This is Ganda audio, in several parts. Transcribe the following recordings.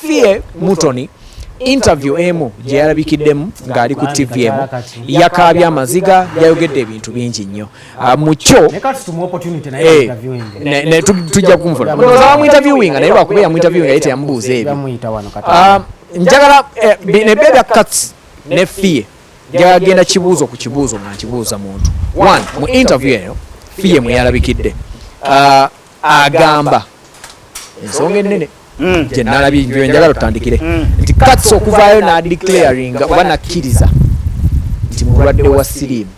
Fie Mutoni interview emu gye yalabikiddemu ng'ali ku TV emu yakabya amaziga yayogedde ebintu bingi nnyo mu kyo tujja kumufuna mu interviewing naye lwakuba yamu interviewing yayite yamubuuza ebyo njagala ne bebya cuts ne Fie njagenda kibuuzo ku kibuuzo nga nkibuuza muntu one mu interview eyo Fie mwe yalabikidde agamba ensonga ennene gye nalabye njagala tutandikire nti cuts okuvaayo n'adeclaring oba nakkiriza nti mulwadde wa siriimu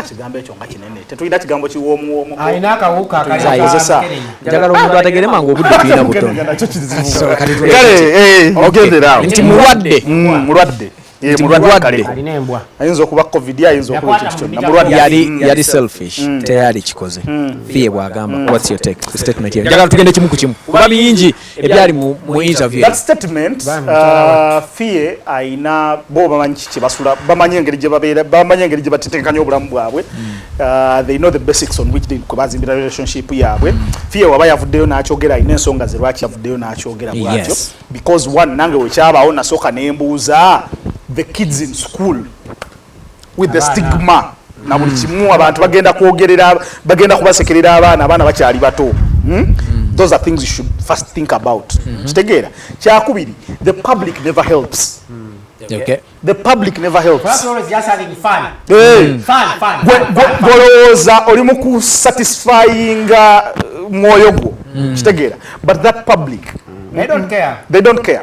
kigambo ekyo nga kinene tetulina kigambo kiwoomuwoomu alina akawuka ayozesa njagala omuntu ategere mangu obudde tulina butono ogenderawo nti mulwadde alina embwa ayinza okuba covid ayinza okuba ekintu kyonna mulwadde yali selfish teyali kikoze Fie bwagamba what's your take statement here njagala tugende kimu ku kimu kuba bingi ebyali mu interview that statement Fie ayina bo bamanyi kiki basula bamanyi engeri gye babeera bamanyi engeri gye batetenkanya obulamu bwabwe they know the basics on which they kubazimbira relationship yaabwe Fie waba yavuddeyo n'akyogera ayina ensonga ze lwaki yavuddeyo n'akyogera bwatyo because one nange wekyabaawo nasooka nembuuza the kids in school with the stigma na buli kimu abantu bagenda kwogerera bagenda kubasekerera abaana bakyali bato those are things you should first think about kitegeera kyakubiri the public never helps the public never helps that's always just having fun golowooza oli mu kusatisfying mwoyo gwo kitegeera but that public they don't care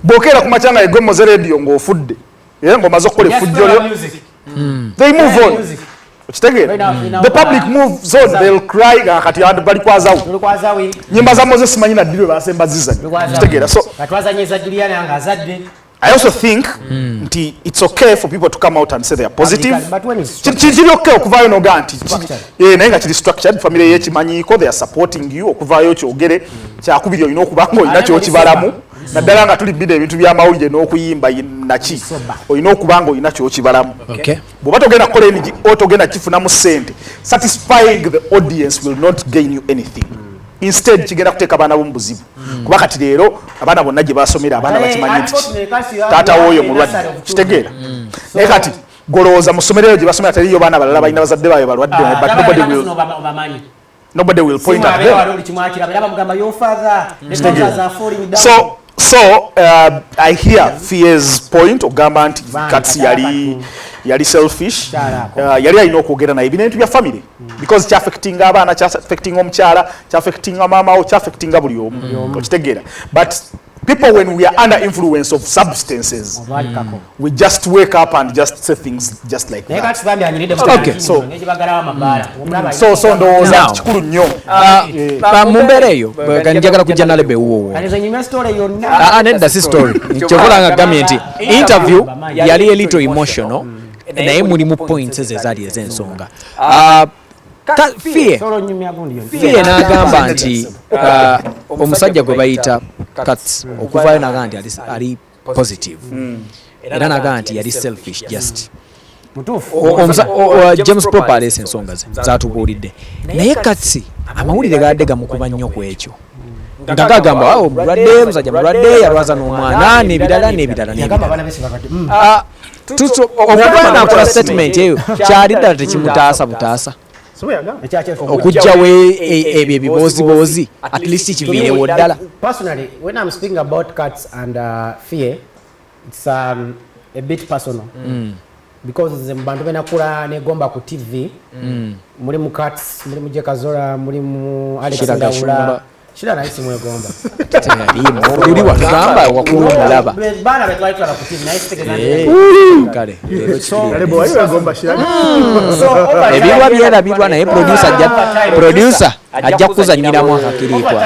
bokera kumachanga egomoze radio ng'ofudde ng'omaze okukola effujjo lyo they move on kitegeera the public moves on they'll cry kati bali kwazawo nyimba za Moses manyi na dilo basemba zizanya kitegeera so katwazanyeza Juliana nga azadde I also think it's okay for people to come out and say they are positive. Chiri okay okuvaayo noga nti naye nga kiri structured family ye kimanyiko they are supporting you okuvaayo kyogere kyakubiri olina okubanga olina kyokibalamu naddala nga tulibidde ebintu by'amawulire n'okuyimba naki olina okubanga olina kyokibalamu bw'oba togenda kukola enigi otogenda kifunamu ssente satisfying the audience will not gain you anything. Instead kigenda kuteeka abaana bomu buzibu kuba kati leero abaana bonna gye basomera abaana bakimanyi nti taata wooyo mulwadde kitegeera naye kati golowooza mu ssomero eyo gye basomera teriyo baana balala balina bazadde baabwe balwadde but nobody will point at them. So I hear Fie's point ogamba nti Katsi yali selfish yali alina okwogera naye bintu bya family because kya affecting abaana kya affecting omukyala kya affecting mama o kya affecting buli omu okitegeera but people when we are under influence of substances we just wake up and just say things just like that. Okay, so ndowooza kikulu nnyo mumbeera eyo njagala kujja nalebe wuwo nedda si story kyokola nga gambye nti interview yali a little emotional naye mulimu points ezaali ez'ensonga Fie n'agamba nti omusajja gwe bayita Katz okuvaayo n'agamba nti ali positive era n'agamba nti yali selfish just James Proper aleese ensonga ze zaatubuulidde naye Katz amawulire gaadde gamukuba nnyo ku ekyo nga gagamba mulwadde musajja mulwadde yalwaza n'omwana n'ebirala okuba nakola statement eyo kyali ddala tekimutaasa butaasa okujjawo ebyo ebiboozibozi at least kiviirewo ddala. Personally, when I'm speaking about Katz and Fie, it's a bit personal because bantu benakula negomba ku TV mulimu Katz mulimu Jekazora mulimu Alex Ndawula shira na isimu egomba tena uli wakamba wakulu mulaba bana betwali twa ku TV na isitegeza kale kale boy egomba shira ebiwa byera bitwa naye producer ajja kuzanyira mu akakirikwa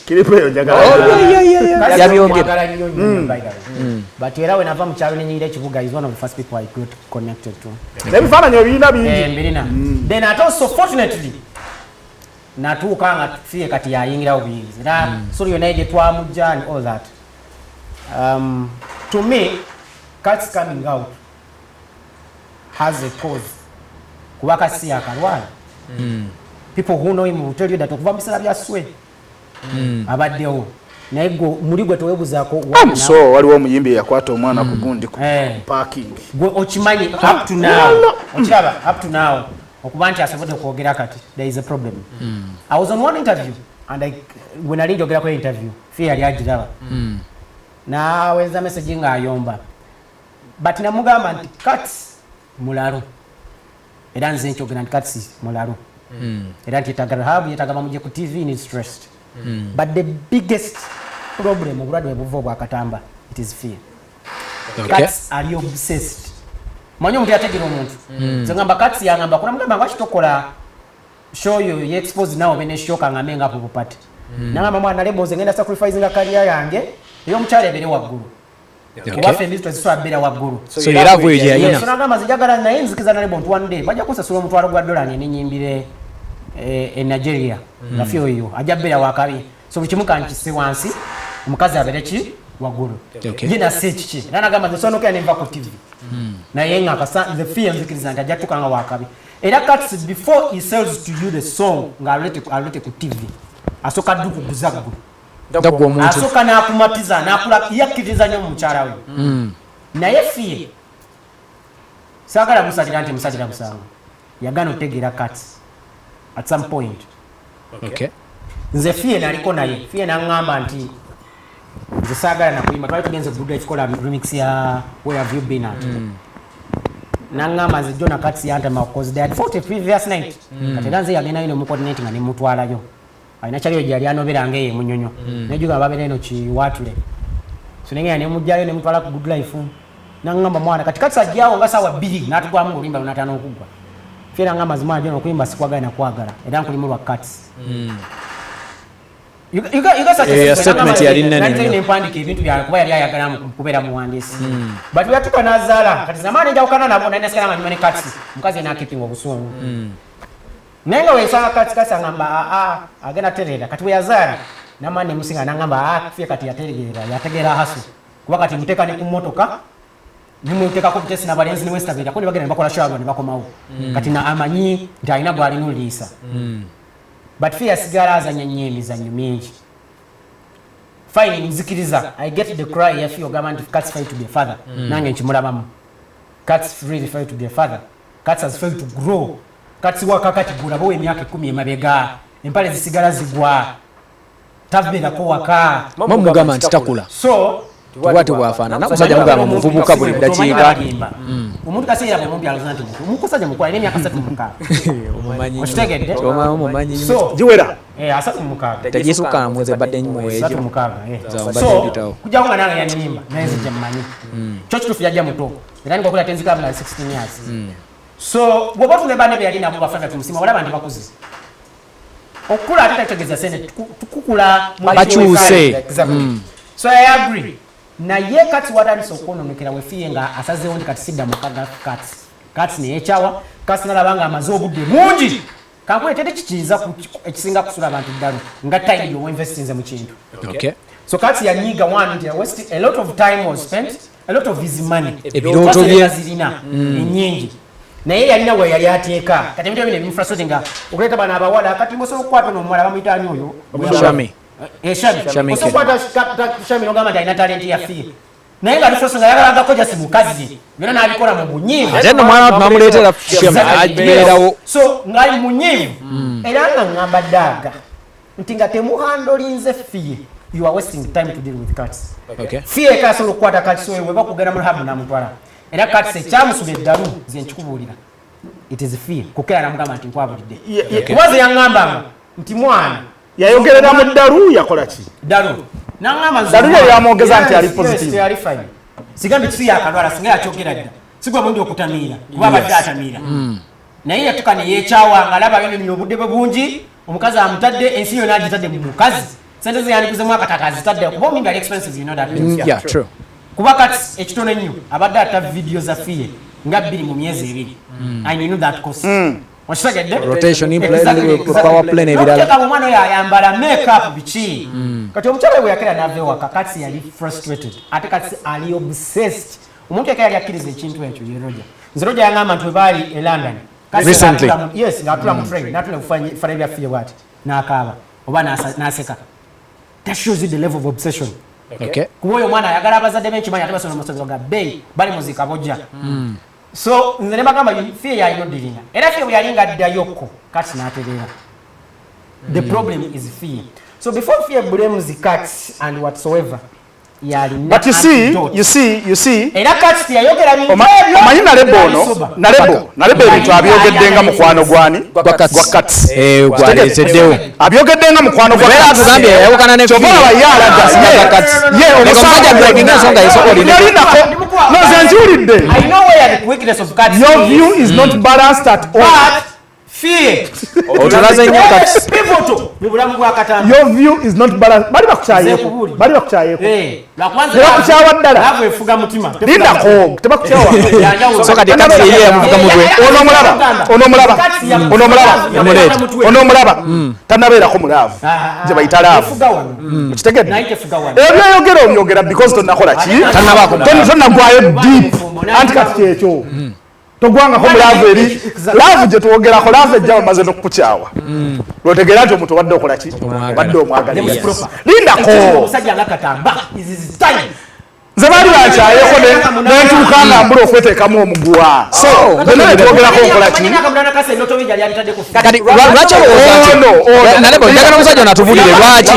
kiripo yo njagala yabyongera but era when ava mu kyalo nenyira ekibuga is one of the first people I got connected to ebifaananyi biyina bingi then also fortunately natuuka nga Fie kati yayingirawo buyinzi era sori yonna gye twamujja and all that to me Katz coming out has a cause kuba kasi yakalwala people who know him will tell you that okuva mu biseera bya swe abaddewo naye go muri gwe towebuzaako so waliwo omuyimbi yakwata omwana ku gundi ku parking gwe okimanyi up to now okiraba up to now okuba nti asobodde kwogera kati there is a problem. I was on one interview and when I njogera ku interview Fee yali agiraba naweza message nga ayomba but namugamba nti Cats mulalo era nze nkyogera nti Cats mulalo era nti yetaaga yetaaga bamuje ku TV ni stressed but the biggest problem obulwadde buva obwakatamba it is fear. Cats are obsessed manyo omuntu yategera omuntu nze ngamba Cats yangamba kuna mugamba lwaki tokola show yo ye expose nawo bene shoka ngamenga apo bupate nangamba mwana lebo nze ngenda sacrifice nga career yange yo mukyale ebere waggulu kuba ffe mbizi tweziswa bera waggulu so era bwe yayina so nangamba nzijagala naye nzikiza na lebo one day bajja kusasula omutwalo gwa dola n'enyimbire Nigeria nga fyo yo ajja bera wakabi so bikimuka nkise wansi omukazi abere ki waggulu yina sechi nangamba nsonoka nenva ku TV naye nga kasa the fear nzikiriza nti ajja tukanga wakabi. Era Cats before he sells to you the song nga alete ku TV asoka duku guzagu ndagwo omuntu asoka nakumatiza nakula yakiriza nyo mukyala we naye Fee sagala musajira nti musajira busanga yagana otegera Cats at some point nze Fee naliko naye Fee nangamba nti nze sagala nakuyimba twali tugenze good life kola remix ya Where Have You Been At nangamba nze Jona Cats yantama because they had fought a previous night kati nze yagenda ino mu coordinating ne mutwalayo alina kyaliyo gyali anoberanga ye munyonyo nejuga babere eno kiwatule so nenge ne mujjayo ne mutwala ku good life nangamba mwana kati Cats ajjawo nga sawa 2 natugwamu olimba lunatano okugwa Fee nangamba zima Jona okuyimba sikwagala na kwagala era nkulimu lwa Cats you got such a statement yali nene ne mpandike ebintu bya kuba yali ayagala kubera muwandisi but yatuka nazala kati zamani njawukana nabo na nesikana manyumane Cats mukazi na keeping obusungu nenga wesanga Cats ngamba agena terera kati yazala namane musinga nangamba Fee kati yategera hasu kuba kati muteka ne ku motoka nimuteka ko bitesi na balenzi ni westabira ko bagenda bakola shago ne bakomawo kati na amanyi ntaina bwali nulisa but Fee asigara azanya emizanyo mingi fine nzikiriza I get the cry ya Fee ogamba nti Cats fight to be a father nange nkimulabamu Cats really fight to be a father Cats has failed to grow Cats wakakati gula bo emyaka 10 emabega empale zisigala zigwa tabera ko waka mamugamba nti takula so watu wafana nakusajja mugamba muvubuka buli dakiika omuntu kasira mu mbyalo zanti mukusajja mukwala emyaka 3 muka omumanyi okitegedde omumanyi so jiwera asatu mukaga tajisuka mweze badde nyimo asatu ejo mukaga so kujja nga nange yanimba naye jammanyi kyo kitufu yajja muto era ngo kula tenzika bla 16 years so bwobotu ne bane byali nabo bafanga tumusima wala bandi bakuzi okula atategeza sene tukukula bakyuse so I agree na ye Cats wadani sokono nukira we Fee nga asaze ondi kati sidda mukaga Cats ne echawa Cats nalabanga amazobudde mungi kankwe tete kikiza ekisinga kusula abantu ddalu nga time yo investinze mu kintu so Cats yanyiga one nti waste a lot of time was spent a lot of his money ebiroto bye zirina enyingi naye yalina we yali ateeka kati ebintu ebyo infrastructure nga okuleta bana abawala kati mboso okukwata n'omuwala bamuyitaani oyo Shami osokwata Shami nogamba nti alina talenti ya Fee naye nga alisoso nga yagalangako jasi mukazi byonna n'abikola mu bunyiivu ate nno mwana watu bamuleetera Shami abeerawo so ng'ali munyiivu era nga ngamba daaga nti nga temuhandolinze Fee you are wasting time to deal with Cats Fee eka asobola okukwata Cats oyo weba kugenda mu rahabu n'amutwala era Cats ekyamusuba eddalu nze nkikubuulira it is Fee kukera namugamba nti nkwabulidde kubaze yaŋŋambanga nti mwana yayogerera mu ddalu yakola ki ddalu nangamba ddalu yali amwogeza nti ali positive yali fine sigambe Fee yakalwala singa yakyogera dda sigwa bundi okutamiira kuba abadde atamiira naye yatuka ne yeekyawa nga alaba yonenye obudde bwe bungi omukazi amutadde ensi yonna agitadde mu mukazi sente ze yandikuzemu akataka azitadde kuba omimbi ali expenses you know that kuba Cats ekitono ennyo abadde ata video za Fee nga 2 mu myezi 2 I knew that cost Washagedde rotation in play power play nebirala kama mwana oyo ayambala makeup bichi kati omukyala we yakera navewa Cats yali frustrated ate Cats ali obsessed omuntu yakera yakiriza ekintu ekyo ye Roger nze Roger yangamba nti bali e London recently yes ngatula mu train natula kufanya bya Fee bwati nakaba oba naseka that shows you the level of obsession. Okay. Kuboyo mwana ayagala abazadde b'ekimanya ate basoma amasomero ga bay bali muzika bojja. So nze ne bagamba fear yalina oddiringa era fear bwe yalinga addayokko kati n'atereera. The problem is fear. So before fear blames the cats and whatsoever, but you see. Era cats yayogera bintu ebyo. Omanyi nalebo ebintu abyogeddenga mukwano gwani gwa cats. Gwaleeteddewo. Abyogeddenga mukwano gwa cats. Tugambye yawukana ne fear. Omusajja bw'olinga ensonga y'esokolina. No, zenjulidde. I know where the weakness of cats your view is not balanced at all. Fear. Otulaze nnyo cats. Pivotal. Mubulamu bwa Katamba. Your view is not balanced. Bali bakukyayeko. Bakukyawa ddala. Laavu efuga mutima. Lindako. Tebakukyawa. So kati cats ye yamuvuga mutwe. Onomulaba. Tannabeerako mulaavu. Gye bayita laavu. Kitegedde. Ebyoyogera obyogera because tonnakola ki? Tonnagwayo deep. Anti kati kyekyo. Togwangako mulaavu eri laavu gye twogerako laavu ejja bamaze n'okukukyawa lwotegeera nti omuntu obadde okola ki obadde omwagalira lindako nze baali bakyayeko nentuuka nga mbula okweteekamu omuguwa so zonna netwogerako nkola ki kati lwaki olowooza njagala omusajja ono atubulire lwaki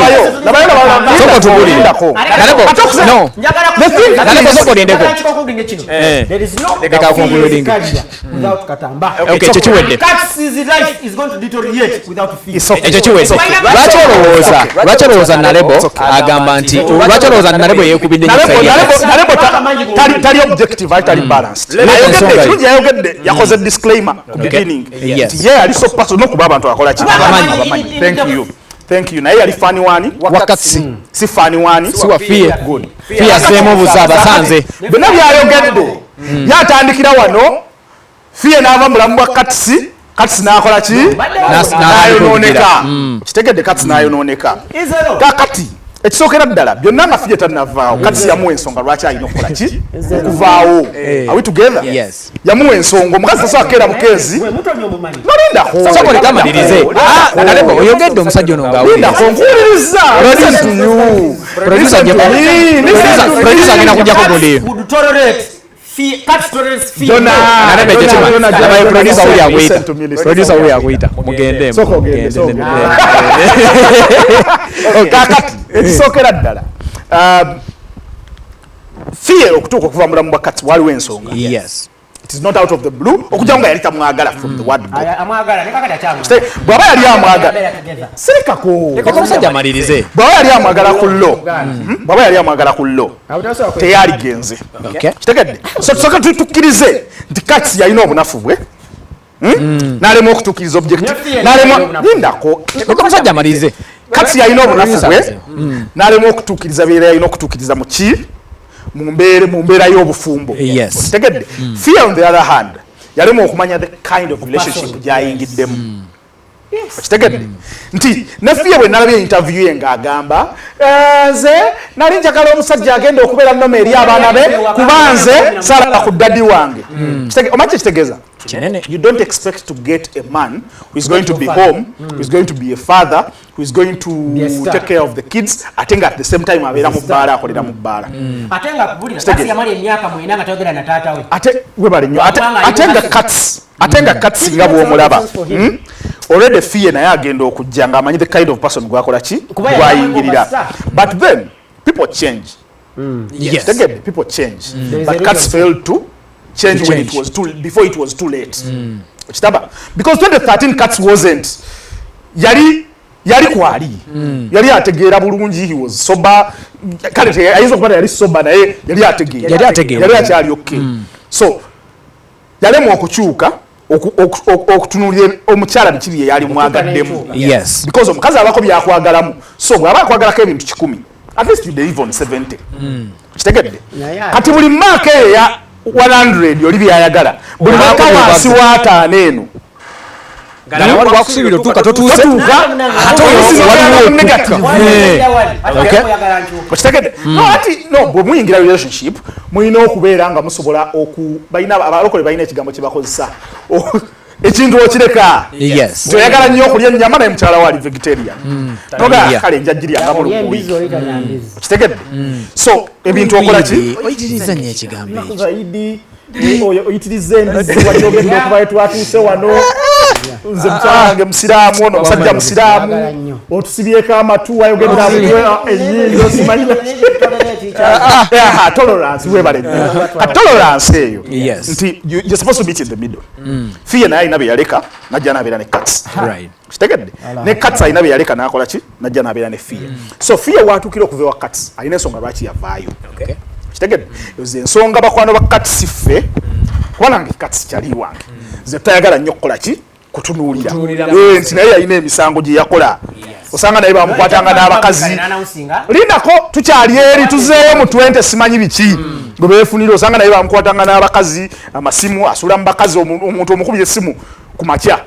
soko tubulire nalebo soko lyendeko leka concluding ekyo kiwedde ekyo kiwedde lwaki olowooza nalebo agamba nti lwaki olowooza nalebo yeekubidde nalebo tali objective tali balanced ekirungi yayogedde yakoze disclaimer ku beginning nti ye yali so personal n'okuba abantu akola ki abamanyi thank you naye yali fani wani wakati si fani wani si wa fear good fear semo buza basanze bino byayogedde yatandikira wano fear n'ava mulamu bwa katsi n'akola ki n'ayonooneka kitegedde katsi n'ayonooneka kakati ekisookera ddala byonna nga fear tannavaawo katsi yamuwa ensonga lwaki alina okukola ki okuvaawo are we together yamuwa ensonga omukazi tasobola kukeera bukeezi nolindako sokolekamalirize nalebo oyogedde omusajja ono ngawulindako nkuwuliriza producer agenda kujjako gundi producer uli akuyita mugende kakati ekisookera ddala fear okutuuka okuva mulamu bwa kati waliwo ensonga it is not out of the blue okujja nga yali tamwagala from the word bw'aba yali amwagala sirikako omusajja amalirize bw'aba yali amwagala ku llo teyaligenze kitegedde so tusooka tukkirize nti kati yalina obunafu bwe n'alema okutuukiriza objective lindako omusajja amalirize kati yalina obunafu bwe n'alema okutuukiriza byera yalina okutuukiriza mu ki mu mbeera y'obufumbo kitegedde fear on the other hand yalema okumanya the kind of relationship gyayingiddemu kitegedde nti ne fear bwe nalabye interview ye ng'agamba nze nali njagala omusajja agenda okubeera nnoma eri abaana be kuba nze saalaba ku ddadi wange omanyi kyekitegeeza you don't expect to get a man who is going to be home who is going to be a father who is going to take care of the kids ate nga at the same time abeera mu bbaala akolera mu bbaala ate webale nnyo ate nga katsi nga bw'omulaba already fear naye agenda okujja ng'amanyi the kind of person gwakola ki gwayingirira but then people change people change but cats failed to change when it was before it was too late kitaba because 2013 cats wasn't yali kwali yali ategeera bulungi he was sober kale ayinza okuba yali sober naye yali ategeera yali akyali okay so yalemwa okukyuka okutunulira omukyala bikiri yali mwagaddemu because omukazi abako byakwagalamu so bw'aba akwagalako ebintu 100 at least you deliver on 70 kitegedde kati buli maaka eyo ya 100 oli byayagala buli maaka wansi wa 5 eno wakusubira otuuka totuuse kitegedde bwe muyingira relationship mulina okubeera nga musobola balina abalokole balina ekigambo kye bakozesa ekintu okireka yes toyagala nnyo okulya ennyama naye mukyala waali vegetarian noga kale njagirianga mu lubuyi okitegedde so ebintu okola ki oyitiriza nnyo ekigambo ekyo zaidi oyitiriza embizi wajogedde okuva twatuuse wano nze mukyange musiraamu ono musajja musiraamu otusibyeko amatu wayogedera enyindo simanyina tolerance webale tolerance eyo nti you're supposed to meet in the middle fiye naye alina beyaleka najja nabeera ne cuts kitegedde ne cuts alina beyaleka nakola ki najja nabeera ne fiye so fiye watukira okuva ewa cuts alina ensonga lwaki yavaayo kitegedde yoze ensonga bakwano ba cuts ffe kubanange cuts kyali wange nze tayagala nnyo okukola ki kutunuulira nti naye yalina emisango gye yakola osanga naye bamukwatanga n'abakazi lindako tukyali eri tuzeeyo mu 20 simanyi biki gwe beefunire osanga naye bamukwatanga n'abakazi amasimu asula mu bakazi omuntu omukubira essimu ku makya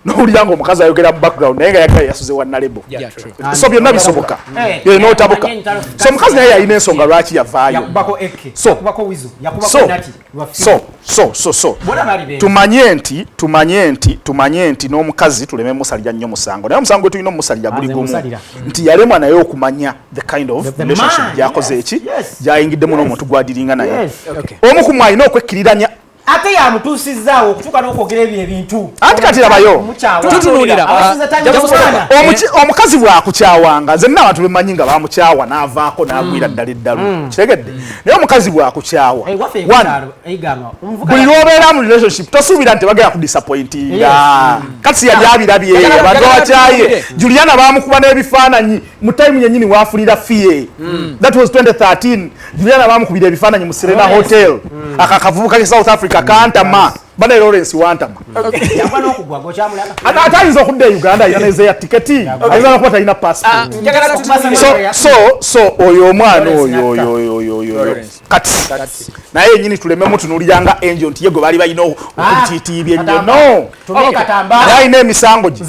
n'owulira ng'omukazi ayogera mu background naye nga yagala yasuze wa Nalebo so byonna bisoboka n'otabuka so omukazi naye yalina ensonga lwaki yavaayo so tumanye nti n'omukazi tuleme musalira nnyo musango naye omusango tulina omusalira guli gumu nti yalemwa naye okumanya the kind of relationship gyakoze eki gyayingiddemu n'omuntu gwadiringa naye omu ku mwe alina okwekkiriranya ate yamutuusizaawo okutuuka n'okwogera ebyo ebintu anti kati labayo tutunuulira omukazi bwakukyawanga nze nina abantu bemanyi nga bamukyawa n'avaako n'agwira ddala eddalu kitegedde naye omukazi bwakukyawa buli lwobeera mu relationship tosuubira nti bagenda kudisappointinga kati yali abirabye abantu bakyaye Juliana bamukuba n'ebifaananyi mu time yennyini wafulira fiye that was 2013 Juliana bamukubira ebifaananyi mu Serena Hotel akakavubuka ke South Africa kantama bana Lawrence wantama yabana okugwa gokyamulaka atayinza okudda Uganda yaneze ya tiketi ayinza nokuba talina passport so oyo omwana oyo kati naye nyini tulememu tunuliranga Angel nti yego bali bayina okutitibye nnyo no naye ine emisango gi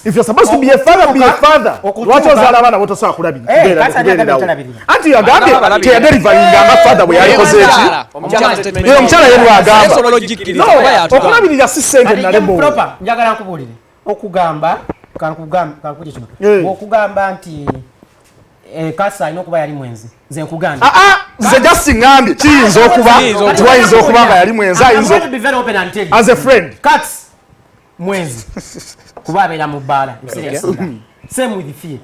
if you're supposed to be a father be a father lwaki ozaala abaana botosobola kulabirira anti yagambye teyaderivalinga nga father bwe yalikoze eki omukyala yeru agamba okulabirira si ssente Nalebo njagala nkubuulire okugamba okugamba nti Kasa alina okuba yali mwenzi nze nkugambye nze just ngambye kiyinza okuba nga yali mwenzi as a friend Kats mwenzi kuba abeera mu bbaala same with Fie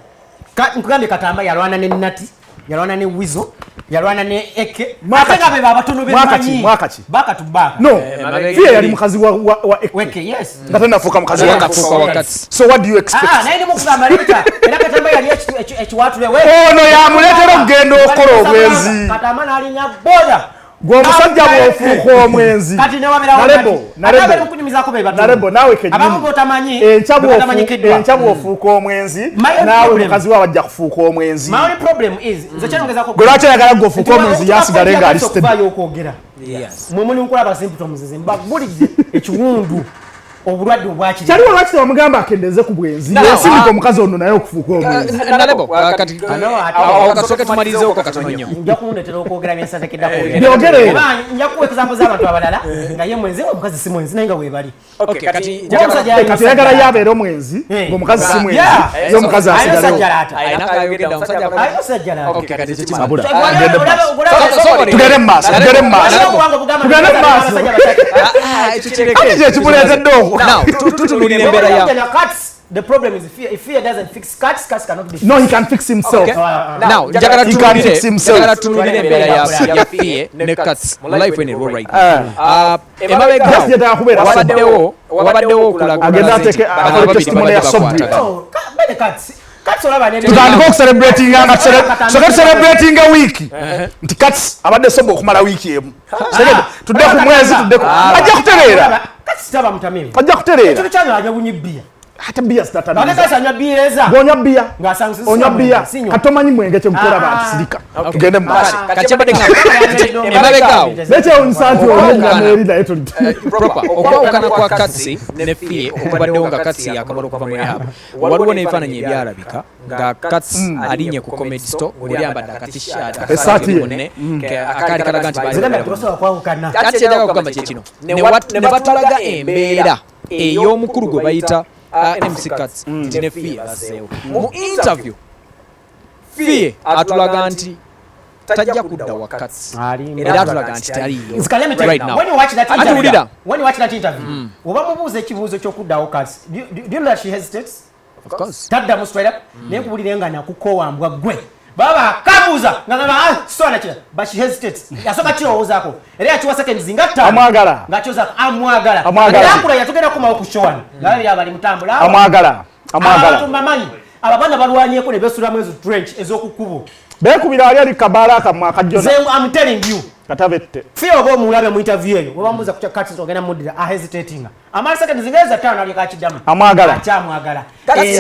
nkugambye Katamba yalwana ne Nati yalwana ne Wizo yalwana ne Eke ate be babatono bemanyi baka to baka no Fie yali mukazi wa Eke yes ngata nafuka mukazi wa Kats so what do you expect naye mukugamba leta era Katamba yali ekiwatule we ono yamuletera okugenda okola obwenzi Katamba nalinya boda gwomusajja bwofuuka omwenzi Nalebo nawe kenyini enkya bwofuuka omwenzi naawe mukazi wa wajja kufuuka omwenzi gwe lwaki ayagala gwofuuka omwenzi yasigale nga alisitedde mwemuli nkulaba symptoms ze mbagulidde ekiwundu obulwadde obwakiri kyaliwo lwaki tewamugamba akendeze ku bwenzi yesindika omukazi ono naye okufuuka omwenzi Nalebo kati kasooke tumalizeeko katono nnyo nja kundeetera okwogera byensazekeddako byogere nja kuwa example z'abantu abalala nga ye mwenzi omukazi si mwenzi naye nga weebali kati yagala yabeera omwenzi ng'omukazi si mwenzi ye omukazi asigalewo tugende mu maaso ati kyekimuleetedde okwo tutunulira embeera ya the problem is if fear doesn't fix Kats cannot be fixed. No, he can fix himself. Now he can fix himself. Jagala tunulira embeera ya Fie ne Kats life when it go right. Wabaddewo okulaga agenda ateke akole testimony ya Sobri. Bene Kats tutandika okucelebratinga nga soka tucelebratinga wiiki nti Kats abadde soba okumala wiiki emu tudde ku mwezi tuddeko ajja kutereera Kats taba mutamivu ajja kutereera ekyo kyali ajja bunyibbiya hata bia stata Bale kasanya bieza. Gonya bia. Ngasangu Onya bia. Katomanyi mwenge kye mukora batisirika. Tugende mu basi. Kachebade ngabega. Leche onsanti onya meri da eto. Proper. Okwawukana kwa katsi ne fie okubaddewo nga katsi yakamala okuva mu rehab. Waliwo n'ebifaananyi ebyalabika nga katsi alinye ku comedy store ng'olyambadde akatishaati akali kalaga nti ate kyetaaga kugamba kye kino ne batulaga embeera ey'omukulu gwe bayita MC Katz nti ne Fie aseewo mu interview Fie atulaga nti tajja kudda wa Katz era atulaga nti taliyo right now. When you watch that interview, oba mubuuza ekibuuzo ky'okuddawo Katz, do you know that she hesitates? Of course. Taddamu straight up naye nkubulire nga nakukowambwa gwe baba kabuuza nga sona kira but she hesitates yasoka kirowoozaako era yakiwa seconds nga ttaano amwagala ng'akyozaako amwagala amwagala yatugenda kumawo ku show ngababiri abali mutambula amwagala abantu bamanyi abaana balwanyeko ne beesulamu ezo trench ez'okukubo beekubira ali ali kabaala akamwe akajjona I'm telling you katabette Fie oba omulabe mu interview eyo webamubuuza ku Katz ogenda muddira hesitating amala seconds ngeza ttaano ali kakiddamu amwagala akyamwagala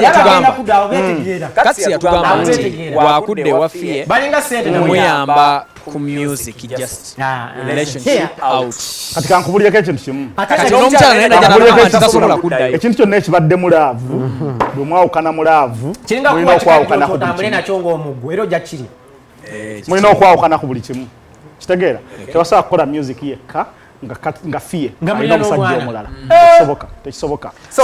yatugamba kuddawo beetegeera Katz yatugamba nti wakudde wa Fie balinga sente nemuyamba ku music just relationship out kati kankubulireko ekintu kimu kati n'omukyala naye najja tasobola kuddayo ekintu kyonna ekibadde mulaavu bwe mwawukana mulaavu mulina okwawukana ku buli kimu nakyo ng'omuggo era ojja kiri mulina okwawukana ku buli kimu kitegeera tebasobola kukola music yekka nga Fie alina omusajja omulala tekisoboka